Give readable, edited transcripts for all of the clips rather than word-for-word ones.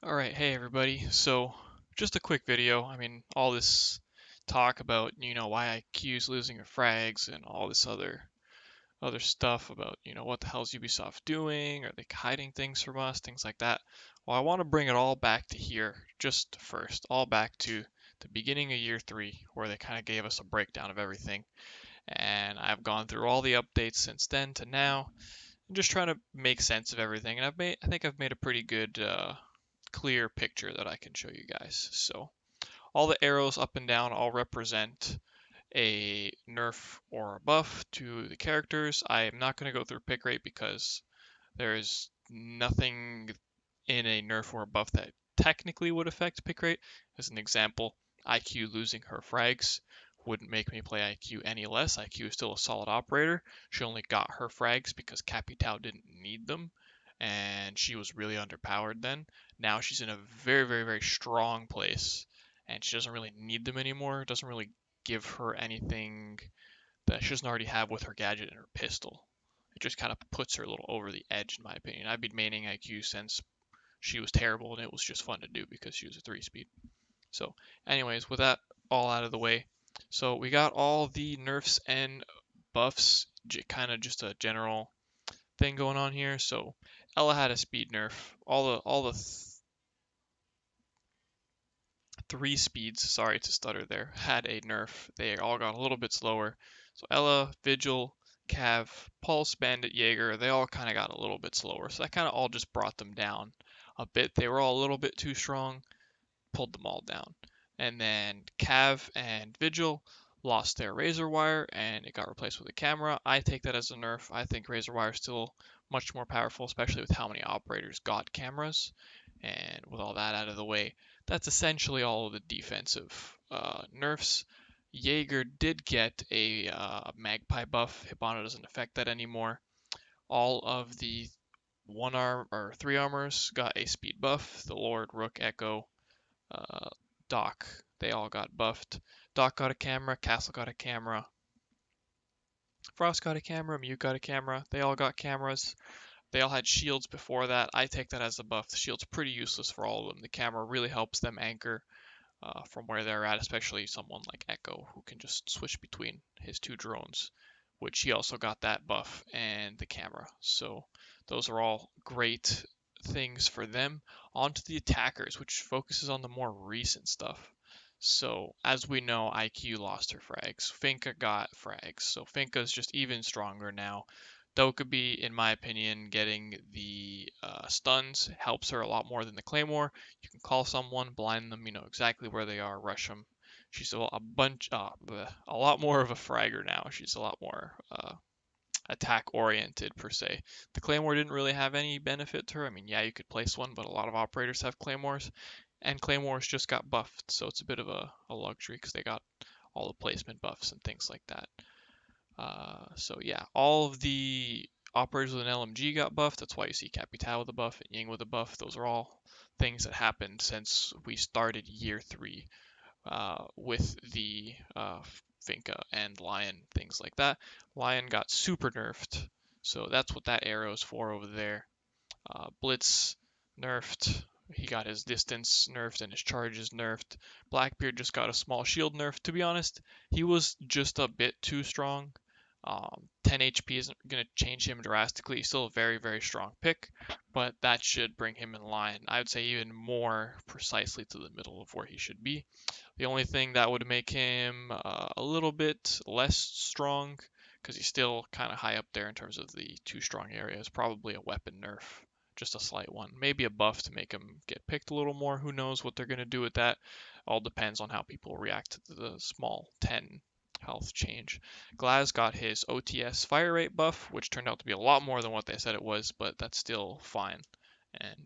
Alright, hey everybody. So, just a quick video. All this talk about, why IQ's losing her frags and all this other stuff about, what the hell's Ubisoft doing? Are they hiding things from us? Things like that. Well, I want to bring it all back to here, just first, all back to the beginning of year 3, where they kind of gave us a breakdown of everything. And I've gone through all the updates since then to now. I'm just trying to make sense of everything, and I think I've made a pretty good clear picture that I can show you guys. So all the arrows up and down all represent a nerf or a buff to the characters. I am not going to go through pick rate because there's nothing in a nerf or a buff that technically would affect pick rate. As an example, IQ losing her frags wouldn't make me play IQ any less. IQ is still a solid operator. She only got her frags because Capitao didn't need them, and she was really underpowered then. Now she's in a very, very, very strong place, and she doesn't really need them anymore. It doesn't really give her anything that she doesn't already have with her gadget and her pistol. It just kind of puts her a little over the edge, in my opinion. I've been maining IQ since she was terrible, and it was just fun to do because she was a 3-speed. So, anyways, with that all out of the way, so we got all the nerfs and buffs, kind of just a general thing going on here. So, Ella had a speed nerf. All the 3 speeds, sorry to stutter there, had a nerf. They all got a little bit slower. So Ella, Vigil, Cav, Pulse, Bandit, Jaeger, they all kind of got a little bit slower. So that kind of all just brought them down a bit. They were all a little bit too strong, pulled them all down. And then Cav and Vigil lost their Razor Wire and it got replaced with a camera. I take that as a nerf. I think Razor Wire is still much more powerful, especially with how many operators got cameras. And with all that out of the way, that's essentially all of the defensive nerfs. Jaeger did get a Magpie buff. Hibana doesn't affect that anymore. All of the 1 arm or 3 armors got a speed buff. The Lord, Rook, Echo, uh, Doc, they all got buffed. Doc got a camera, Castle got a camera, Frost got a camera, Mute got a camera. They all got cameras. They all had shields before that. I take that as a buff. The shield's pretty useless for all of them. The camera really helps them anchor from where they're at, especially someone like Echo, who can just switch between his 2 drones, which he also got that buff and the camera. So those are all great things for them. On to the attackers, which focuses on the more recent stuff. So as we know, IQ lost her frags. Finka got frags. So Finka's just even stronger now. Dokkaebi, in my opinion, getting the stuns helps her a lot more than the Claymore. You can call someone, blind them, you know exactly where they are, rush them. She's a lot more of a fragger now. She's a lot more attack oriented per se. The Claymore didn't really have any benefit to her. Yeah, you could place one, but a lot of operators have Claymores, and Claymores just got buffed, so it's a bit of a luxury because they got all the placement buffs and things like that. So yeah, all of the operators with an LMG got buffed. That's why you see Capitao with a buff and Ying with a buff. Those are all things that happened since we started year 3 with the Finka and Lion, things like that. Lion got super nerfed, so that's what that arrow is for over there. Blitz nerfed. He got his distance nerfed and his charges nerfed. Blackbeard just got a small shield nerf. To be honest, he was just a bit too strong. 10 HP isn't going to change him drastically. He's still a very, very strong pick, but that should bring him in line. I would say even more precisely to the middle of where he should be. The only thing that would make him a little bit less strong, because he's still kind of high up there in terms of the too strong area, is probably a weapon nerf. Just a slight one. Maybe a buff to make him get picked a little more. Who knows what they're going to do with that. All depends on how people react to the small 10 health change. Glaz got his OTS fire rate buff, which turned out to be a lot more than what they said it was, but that's still fine. And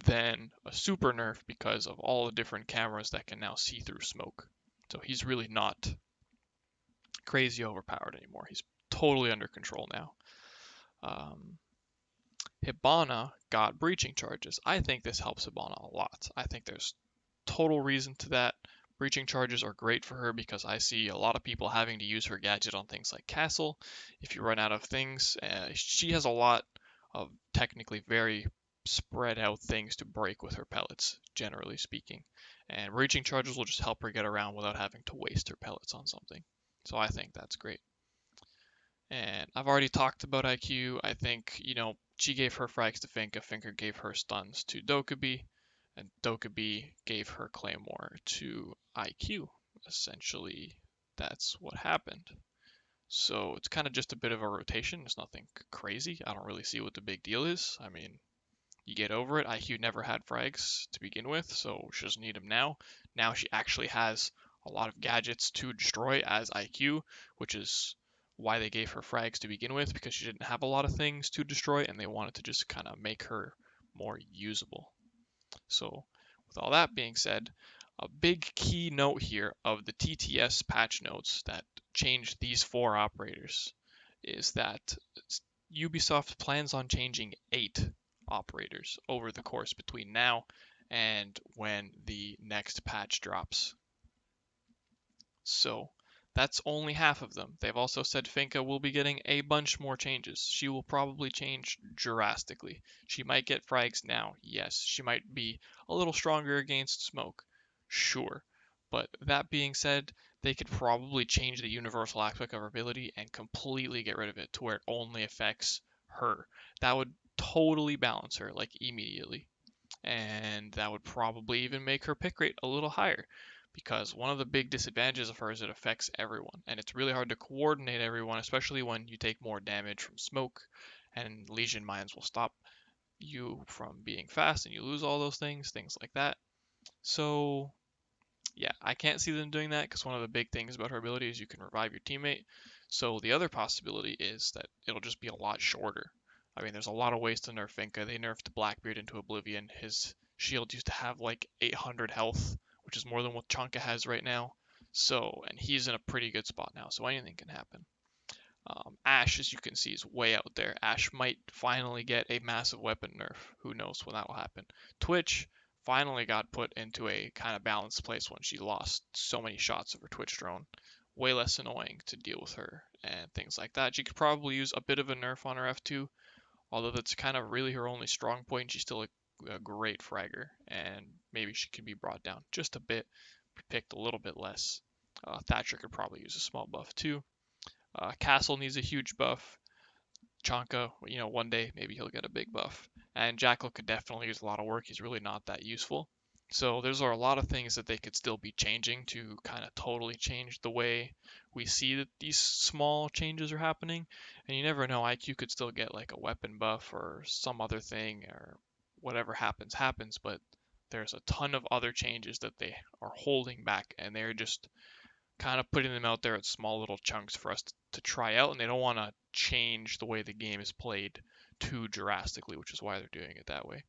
then a super nerf because of all the different cameras that can now see through smoke. So he's really not crazy overpowered anymore. He's totally under control now. Hibana got breaching charges. I think this helps Hibana a lot. I think there's total reason to that. Breaching charges are great for her because I see a lot of people having to use her gadget on things like Castle. If you run out of things, she has a lot of technically very spread out things to break with her pellets, generally speaking. And reaching charges will just help her get around without having to waste her pellets on something. So I think that's great. And I've already talked about IQ. I think, she gave her frags to Finka, Finka gave her stuns to Dokkaebi, and Dokkaebi gave her Claymore to IQ. Essentially, that's what happened. So it's kind of just a bit of a rotation. It's nothing crazy. I don't really see what the big deal is. I mean, you get over it. IQ never had frags to begin with, so she doesn't need them now. Now she actually has a lot of gadgets to destroy as IQ, which is why they gave her frags to begin with, because she didn't have a lot of things to destroy and they wanted to just kind of make her more usable. So, with all that being said, a big key note here of the TTS patch notes that changed these 4 operators is that Ubisoft plans on changing 8 operators over the course between now and when the next patch drops. So that's only half of them. They've also said Finka will be getting a bunch more changes. She will probably change drastically. She might get frags now, yes. She might be a little stronger against smoke, sure. But that being said, they could probably change the universal aspect of her ability and completely get rid of it to where it only affects her. That would totally balance her, like immediately. And that would probably even make her pick rate a little higher because one of the big disadvantages of her is it affects everyone and it's really hard to coordinate everyone, especially when you take more damage from smoke, and lesion mines will stop you from being fast and you lose all those things like that. So yeah, I can't see them doing that because one of the big things about her ability is you can revive your teammate. So the other possibility is that it'll just be a lot shorter. I mean, there's a lot of ways to nerf Finka. They nerfed Blackbeard into oblivion. His shield used to have like 800 health, which is more than what Chonka has right now. So, and he's in a pretty good spot now, so anything can happen. Ashe, as you can see, is way out there. Ashe might finally get a massive weapon nerf. Who knows when that will happen. Twitch finally got put into a kind of balanced place when she lost so many shots of her Twitch drone. Way less annoying to deal with her and things like that. She could probably use a bit of a nerf on her F2, although that's kind of really her only strong point. She's still a great fragger, and maybe she could be brought down just a bit, picked a little bit less. Thatcher could probably use a small buff too. Castle needs a huge buff. Chonka, one day maybe he'll get a big buff. And Jackal could definitely use a lot of work. He's really not that useful. So there's a lot of things that they could still be changing to kind of totally change the way we see that these small changes are happening. And you never know, IQ could still get like a weapon buff or some other thing, or whatever happens. But there's a ton of other changes that they are holding back, and they're just kind of putting them out there at small little chunks for us to try out, and they don't want to change the way the game is played too drastically, which is why they're doing it that way.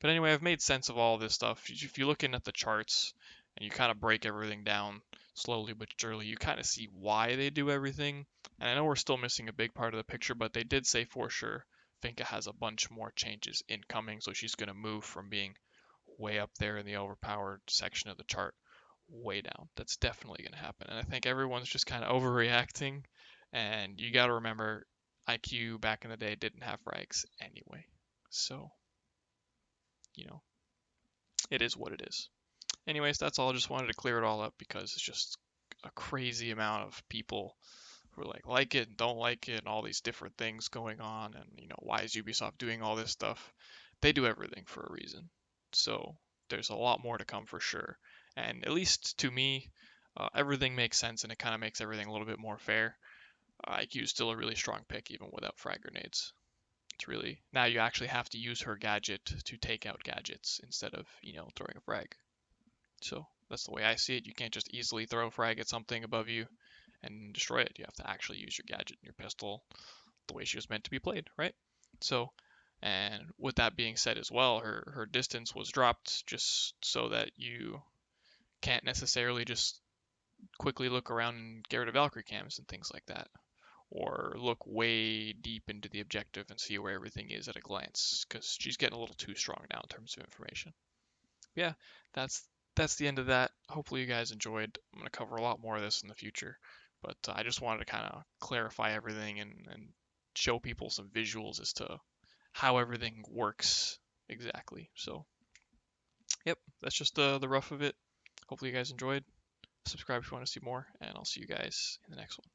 But anyway, I've made sense of all this stuff. If you're looking at the charts and you kind of break everything down slowly but surely, you kind of see why they do everything. And I know we're still missing a big part of the picture, but they did say for sure Finka has a bunch more changes incoming, so she's going to move from being way up there in the overpowered section of the chart way down. That's definitely going to happen. And I think everyone's just kind of overreacting. And you got to remember, IQ back in the day didn't have frags anyway. So, you know, it is what it is. Anyways, that's all. I just wanted to clear it all up because it's just a crazy amount of people who are like it and don't like it and all these different things going on. And, why is Ubisoft doing all this stuff? They do everything for a reason. So there's a lot more to come for sure. And at least to me, everything makes sense and it kind of makes everything a little bit more fair. IQ is still a really strong pick even without frag grenades. It's really, now you actually have to use her gadget to take out gadgets instead of, throwing a frag. So that's the way I see it. You can't just easily throw a frag at something above you and destroy it. You have to actually use your gadget and your pistol the way she was meant to be played, right? So, and with that being said as well, her distance was dropped just so that you can't necessarily just quickly look around and get rid of Valkyrie cams and things like that, or look way deep into the objective and see where everything is at a glance, because she's getting a little too strong now in terms of information. Yeah, that's the end of that. Hopefully you guys enjoyed. I'm going to cover a lot more of this in the future, but I just wanted to kind of clarify everything and show people some visuals as to how everything works exactly. So, yep, that's just the rough of it. Hopefully you guys enjoyed. Subscribe if you want to see more, and I'll see you guys in the next one.